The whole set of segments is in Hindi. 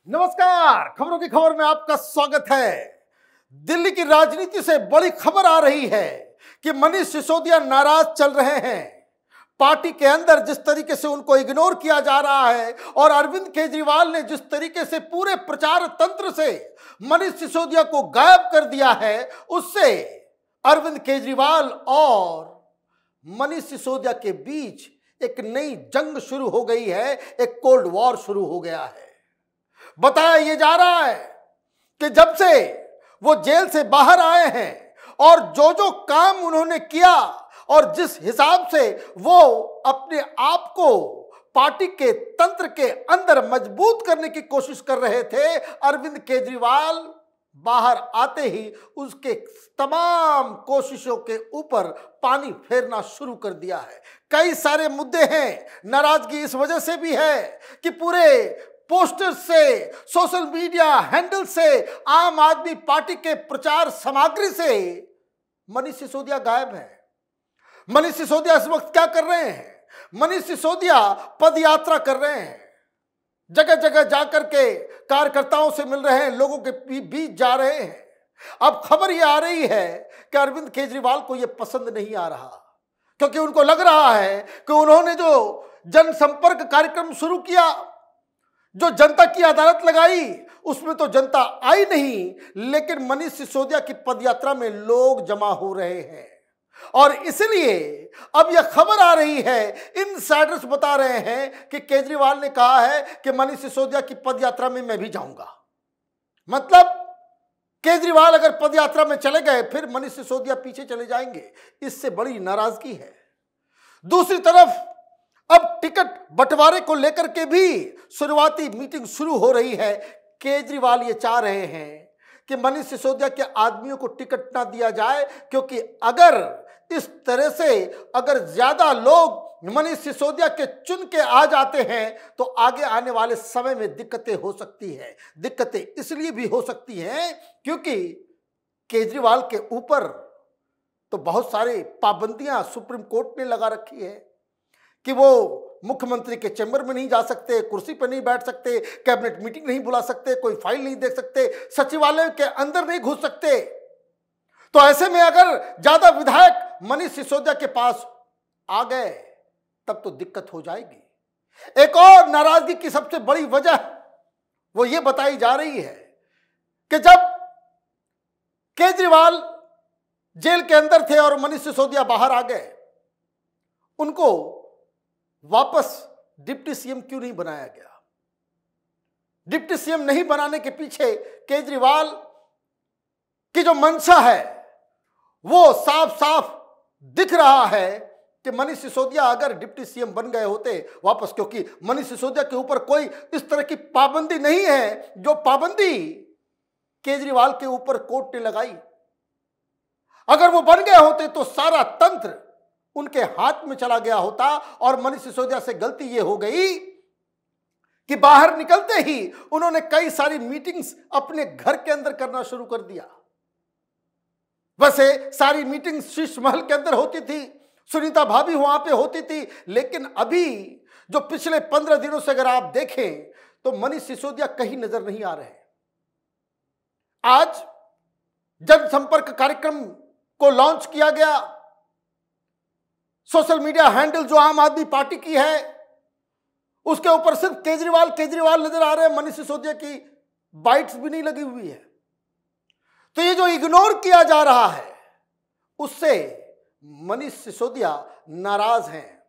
नमस्कार, खबरों की खबर में आपका स्वागत है। दिल्ली की राजनीति से बड़ी खबर आ रही है कि मनीष सिसोदिया नाराज चल रहे हैं। पार्टी के अंदर जिस तरीके से उनको इग्नोर किया जा रहा है और अरविंद केजरीवाल ने जिस तरीके से पूरे प्रचार तंत्र से मनीष सिसोदिया को गायब कर दिया है, उससे अरविंद केजरीवाल और मनीष सिसोदिया के बीच एक नई जंग शुरू हो गई है, एक कोल्ड वॉर शुरू हो गया है। बताया यह जा रहा है कि जब से वो जेल से बाहर आए हैं और जो जो काम उन्होंने किया और जिस हिसाब से वो अपने आप को पार्टी के तंत्र के अंदर मजबूत करने की कोशिश कर रहे थे, अरविंद केजरीवाल बाहर आते ही उसके तमाम कोशिशों के ऊपर पानी फेरना शुरू कर दिया है। कई सारे मुद्दे हैं। नाराजगी इस वजह से भी है कि पूरे पोस्टर से, सोशल मीडिया हैंडल से, आम आदमी पार्टी के प्रचार सामग्री से मनीष सिसोदिया गायब है। मनीष सिसोदिया इस वक्त क्या कर रहे हैं? मनीष सिसोदिया पद यात्रा कर रहे हैं, जगह जगह जाकर के कार्यकर्ताओं से मिल रहे हैं, लोगों के बीच जा रहे हैं। अब खबर यह आ रही है कि अरविंद केजरीवाल को यह पसंद नहीं आ रहा, क्योंकि उनको लग रहा है कि उन्होंने जो जनसंपर्क कार्यक्रम शुरू किया, जो जनता की अदालत लगाई, उसमें तो जनता आई नहीं, लेकिन मनीष सिसोदिया की पदयात्रा में लोग जमा हो रहे हैं। और इसलिए अब यह खबर आ रही है, इनसाइडर्स बता रहे हैं कि केजरीवाल ने कहा है कि मनीष सिसोदिया की पदयात्रा में मैं भी जाऊंगा। मतलब केजरीवाल अगर पदयात्रा में चले गए, फिर मनीष सिसोदिया पीछे चले जाएंगे। इससे बड़ी नाराजगी है। दूसरी तरफ अब टिकट बंटवारे को लेकर के भी शुरुआती मीटिंग शुरू हो रही है। केजरीवाल ये चाह रहे हैं कि मनीष सिसोदिया के आदमियों को टिकट ना दिया जाए, क्योंकि अगर इस तरह से अगर ज्यादा लोग मनीष सिसोदिया के चुन के आ जाते हैं तो आगे आने वाले समय में दिक्कतें हो सकती है। दिक्कतें इसलिए भी हो सकती हैं क्योंकि केजरीवाल के ऊपर तो बहुत सारी पाबंदियां सुप्रीम कोर्ट ने लगा रखी है कि वो मुख्यमंत्री के चैम्बर में नहीं जा सकते, कुर्सी पर नहीं बैठ सकते, कैबिनेट मीटिंग नहीं बुला सकते, कोई फाइल नहीं देख सकते, सचिवालय के अंदर नहीं घुस सकते। तो ऐसे में अगर ज्यादा विधायक मनीष सिसोदिया के पास आ गए तब तो दिक्कत हो जाएगी। एक और नाराजगी की सबसे बड़ी वजह वो ये बताई जा रही है कि जब केजरीवाल जेल के अंदर थे और मनीष सिसोदिया बाहर आ गए, उनको वापस डिप्टी सीएम क्यों नहीं बनाया गया? डिप्टी सीएम नहीं बनाने के पीछे केजरीवाल की जो मंशा है वो साफ साफ दिख रहा है कि मनीष सिसोदिया अगर डिप्टी सीएम बन गए होते वापस, क्योंकि मनीष सिसोदिया के ऊपर कोई इस तरह की पाबंदी नहीं है जो पाबंदी केजरीवाल के ऊपर कोर्ट ने लगाई। अगर वो बन गए होते तो सारा तंत्र उनके हाथ में चला गया होता। और मनीष सिसोदिया से गलती यह हो गई कि बाहर निकलते ही उन्होंने कई सारी मीटिंग्स अपने घर के अंदर करना शुरू कर दिया। वैसे सारी मीटिंग्स शीश महल के अंदर होती थी, सुनीता भाभी वहां पे होती थी, लेकिन अभी जो पिछले 15 दिनों से अगर आप देखें तो मनीष सिसोदिया कहीं नजर नहीं आ रहे। आज जनसंपर्क कार्यक्रम को लॉन्च किया गया। सोशल मीडिया हैंडल जो आम आदमी पार्टी की है उसके ऊपर सिर्फ केजरीवाल नजर आ रहे हैं, मनीष सिसोदिया की बाइट्स भी नहीं लगी हुई है। तो ये जो इग्नोर किया जा रहा है उससे मनीष सिसोदिया नाराज हैं।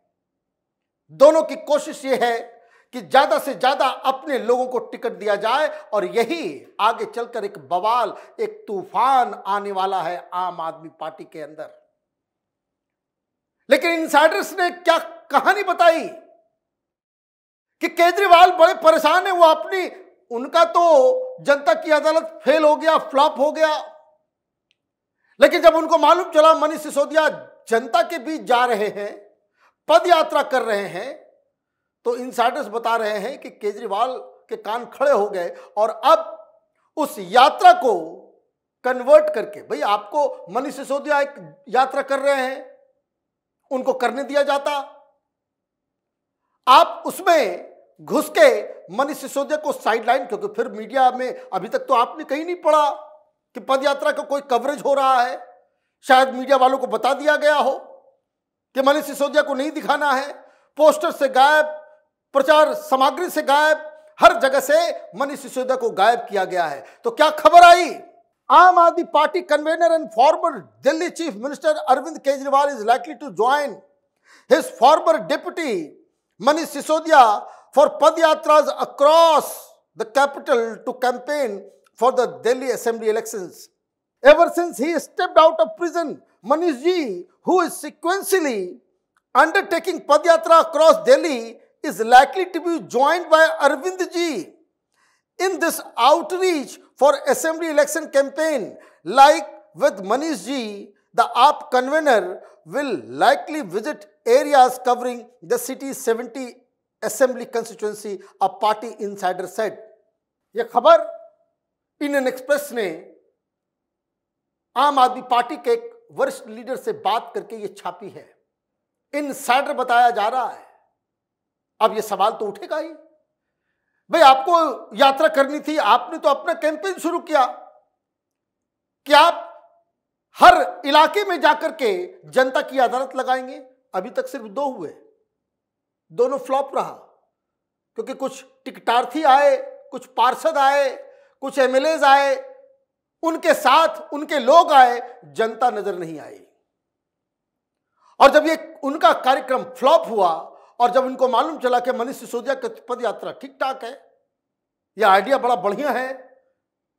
दोनों की कोशिश ये है कि ज्यादा से ज्यादा अपने लोगों को टिकट दिया जाए और यही आगे चलकर एक बवाल, एक तूफान आने वाला है आम आदमी पार्टी के अंदर। लेकिन इनसाइडर्स ने क्या कहानी बताई कि केजरीवाल बड़े परेशान है। वो उनका तो जनता की अदालत फेल हो गया, फ्लॉप हो गया, लेकिन जब उनको मालूम चला मनीष सिसोदिया जनता के बीच जा रहे हैं, पद यात्रा कर रहे हैं, तो इनसाइडर्स बता रहे हैं कि केजरीवाल के कान खड़े हो गए और अब उस यात्रा को कन्वर्ट करके, भाई आपको मनीष सिसोदिया एक यात्रा कर रहे हैं, उनको करने दिया जाता, आप उसमें घुस के मनीष सिसोदिया को साइडलाइन, क्योंकि फिर मीडिया में अभी तक तो आपने कहीं नहीं पढ़ा कि पदयात्रा का कोई कवरेज हो रहा है। शायद मीडिया वालों को बता दिया गया हो कि मनीष सिसोदिया को नहीं दिखाना है। पोस्टर से गायब, प्रचार सामग्री से गायब, हर जगह से मनीष सिसोदिया को गायब किया गया है। तो क्या खबर आई? Aam Aadmi Party convener and former Delhi chief minister Arvind Kejriwal is likely to join his former deputy Manish Sisodia for Padyatras across the capital to campaign for the Delhi Assembly elections. Ever since he stepped out of prison, Manish ji, who is sequentially undertaking Padyatra across Delhi, is likely to be joined by Arvind ji in this outreach for Assembly election campaign. Like with Manish ji, the AAP convener will likely visit areas covering the city's 70 assembly constituency, a party insider said. यह खबर इंडियन एक्सप्रेस ने आम आदमी पार्टी के एक वरिष्ठ लीडर से बात करके यह छापी है। इनसाइडर बताया जा रहा है। अब यह सवाल तो उठेगा ही, भाई आपको यात्रा करनी थी, आपने तो अपना कैंपेन शुरू किया कि आप हर इलाके में जाकर के जनता की अदालत लगाएंगे। अभी तक सिर्फ 2 हुए, दोनों फ्लॉप रहा, क्योंकि कुछ टिकटार्थी आए, कुछ पार्षद आए, कुछ एमएलएज आए, उनके साथ उनके लोग आए, जनता नजर नहीं आई। और जब ये उनका कार्यक्रम फ्लॉप हुआ और जब उनको मालूम चला कि मनीष सिसोदिया की पद यात्रा ठीक ठाक है, यह आइडिया बड़ा बढ़िया है,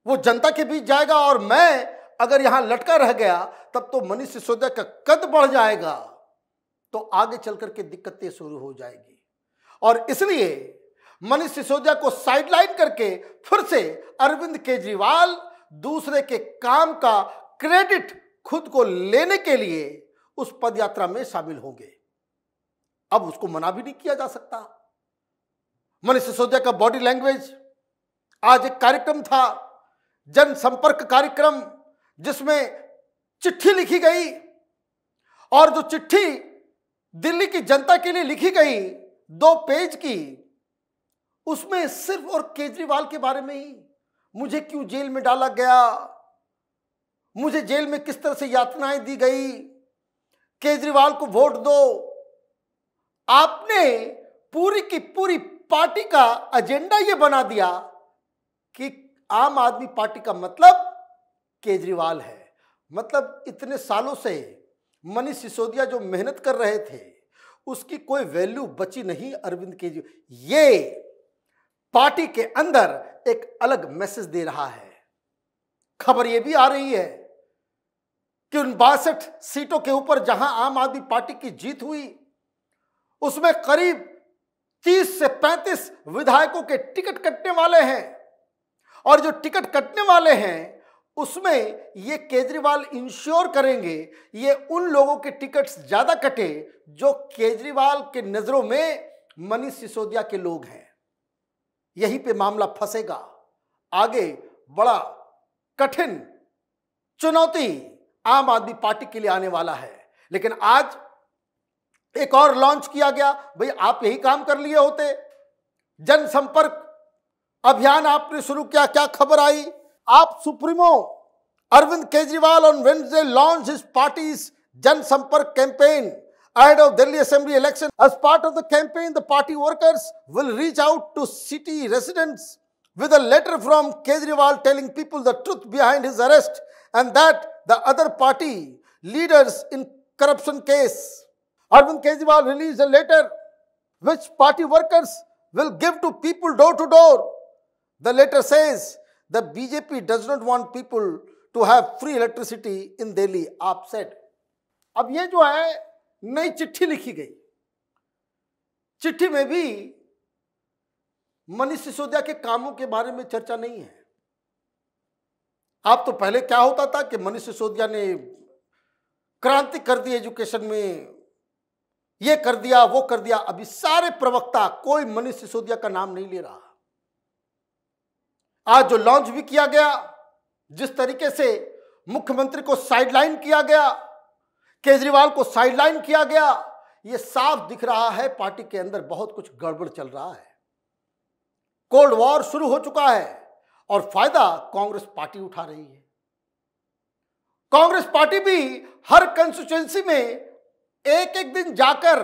वो जनता के बीच जाएगा और मैं अगर यहां लटका रह गया तब तो मनीष सिसोदिया का कद बढ़ जाएगा, तो आगे चल करके दिक्कतें शुरू हो जाएगी। और इसलिए मनीष सिसोदिया को साइडलाइन करके फिर से अरविंद केजरीवाल दूसरे के काम का क्रेडिट खुद को लेने के लिए उस पदयात्रा में शामिल होंगे। अब उसको मना भी नहीं किया जा सकता। मनीष सिसोदिया का बॉडी लैंग्वेज, आज एक कार्यक्रम था, जनसंपर्क कार्यक्रम, जिसमें चिट्ठी लिखी गई और जो चिट्ठी दिल्ली की जनता के लिए लिखी गई 2 पेज की, उसमें सिर्फ और केजरीवाल के बारे में ही, मुझे क्यों जेल में डाला गया, मुझे जेल में किस तरह से यातनाएं दी गई, केजरीवाल को वोट दो। आपने पूरी की पूरी पार्टी का एजेंडा यह बना दिया कि आम आदमी पार्टी का मतलब केजरीवाल है। मतलब इतने सालों से मनीष सिसोदिया जो मेहनत कर रहे थे उसकी कोई वैल्यू बची नहीं अरविंद केजरीवाल। ये पार्टी के अंदर एक अलग मैसेज दे रहा है। खबर यह भी आ रही है कि उन 62 सीटों के ऊपर जहां आम आदमी पार्टी की जीत हुई, उसमें करीब 30 से 35 विधायकों के टिकट कटने वाले हैं। और जो टिकट कटने वाले हैं उसमें ये केजरीवाल इंश्योर करेंगे ये उन लोगों के टिकट्स ज्यादा कटे जो केजरीवाल के नजरों में मनीष सिसोदिया के लोग हैं। यहीं पे मामला फंसेगा। आगे बड़ा कठिन चुनौती आम आदमी पार्टी के लिए आने वाला है। लेकिन आज एक और लॉन्च किया गया। भाई आप यही काम कर लिए होते, जनसंपर्क अभियान आपने शुरू किया, क्या खबर आई? AAP supremo Arvind Kejriwal on Wednesday launched his party's Jan Sampark campaign ahead of Delhi Assembly election. As part of the campaign, the party workers will reach out to city residents with a letter from Kejriwal telling people the truth behind his arrest and that the other party leaders in corruption case. Arvind Kejriwal released a letter which party workers will give to people door to door. The letter says the BJP does not want people to have free electricity in Delhi, आप said. अब ये जो है नई चिट्ठी लिखी गई, चिट्ठी में भी मनीष सिसोदिया के कामों के बारे में चर्चा नहीं है। आप तो पहले क्या होता था कि मनीष सिसोदिया ने क्रांति कर दी एजुकेशन में, ये कर दिया वो कर दिया। अभी सारे प्रवक्ता कोई मनीष सिसोदिया का नाम नहीं ले रहा। आज जो लॉन्च भी किया गया, जिस तरीके से मुख्यमंत्री को साइडलाइन किया गया, केजरीवाल को साइडलाइन किया गया, यह साफ दिख रहा है पार्टी के अंदर बहुत कुछ गड़बड़ चल रहा है। कोल्ड वॉर शुरू हो चुका है और फायदा कांग्रेस पार्टी उठा रही है। कांग्रेस पार्टी भी हर कंस्टिट्यूएंसी में एक एक दिन जाकर,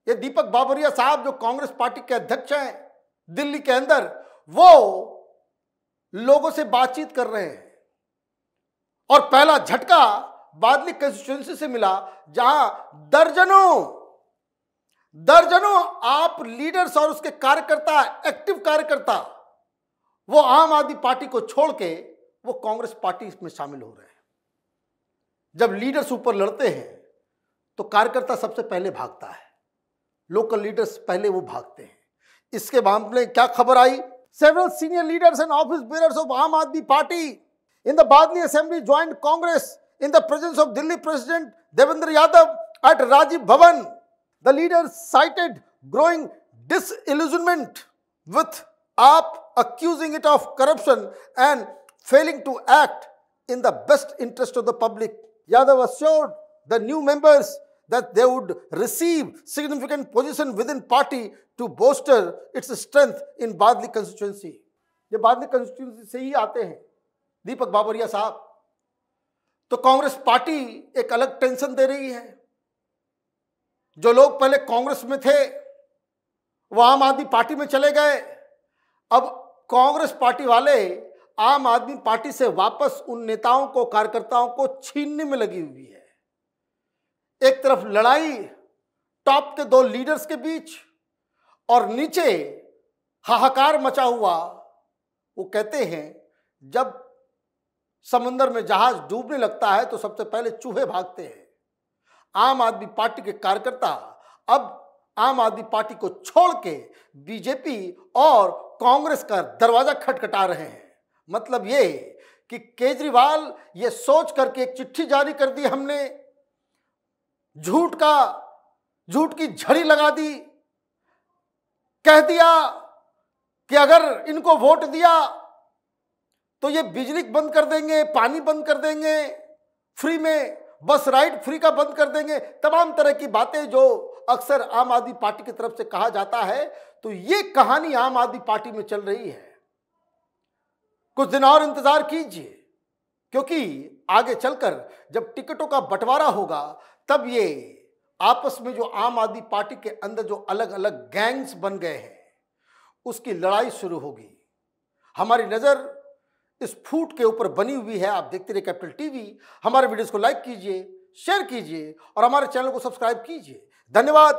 ये दीपक बाबरिया साहब जो कांग्रेस पार्टी के अध्यक्ष हैं दिल्ली के अंदर, वो लोगों से बातचीत कर रहे हैं। और पहला झटका बादली कंस्टिट्यूएंसी से मिला, जहां दर्जनों आप लीडर्स और उसके कार्यकर्ता, एक्टिव कार्यकर्ता, वो आम आदमी पार्टी को छोड़ के वो कांग्रेस पार्टी में शामिल हो रहे हैं। जब लीडर्स ऊपर लड़ते हैं तो कार्यकर्ता सबसे पहले भागता है, लोकल लीडर्स पहले वो भागते हैं। इसके मामले में क्या खबर आई? Several senior leaders and office bearers of Aam Aadmi Party in the Badli assembly joined Congress in the presence of Delhi President Devendra Yadav at Rajiv Bhavan. The leaders cited growing disillusionment with AAP, accusing it of corruption and failing to act in the best interest of the public. Yadav assured the new members that they would receive significant position within party to bolster its strength in Badli constituency. ये बादली constituency से ही आते हैं दीपक बाबरिया साहब। तो कांग्रेस पार्टी एक अलग टेंशन दे रही है। जो लोग पहले कांग्रेस में थे वो आम आदमी पार्टी में चले गए। अब कांग्रेस पार्टी वाले आम आदमी पार्टी से वापस उन नेताओं को, कार्यकर्ताओं को छीनने में लगी हुई है। एक तरफ लड़ाई टॉप के दो लीडर्स के बीच और नीचे हाहाकार मचा हुआ। वो कहते हैं जब समुद्र में जहाज डूबने लगता है तो सबसे पहले चूहे भागते हैं। आम आदमी पार्टी के कार्यकर्ता अब आम आदमी पार्टी को छोड़ के बीजेपी और कांग्रेस का दरवाजा खटखटा रहे हैं। मतलब ये कि केजरीवाल ये सोच करके एक चिट्ठी जारी कर दी हमने, झूठ की झड़ी लगा दी, कह दिया कि अगर इनको वोट दिया तो ये बिजली बंद कर देंगे, पानी बंद कर देंगे, फ्री में बस राइड फ्री का बंद कर देंगे, तमाम तरह की बातें जो अक्सर आम आदमी पार्टी की तरफ से कहा जाता है। तो ये कहानी आम आदमी पार्टी में चल रही है। कुछ दिन और इंतजार कीजिए, क्योंकि आगे चलकर जब टिकटों का बंटवारा होगा तब ये आपस में जो आम आदमी पार्टी के अंदर जो अलग अलग गैंग्स बन गए हैं उसकी लड़ाई शुरू होगी। हमारी नजर इस फूट के ऊपर बनी हुई है। आप देखते रहिए कैपिटल टीवी। हमारे वीडियोस को लाइक कीजिए, शेयर कीजिए और हमारे चैनल को सब्सक्राइब कीजिए। धन्यवाद।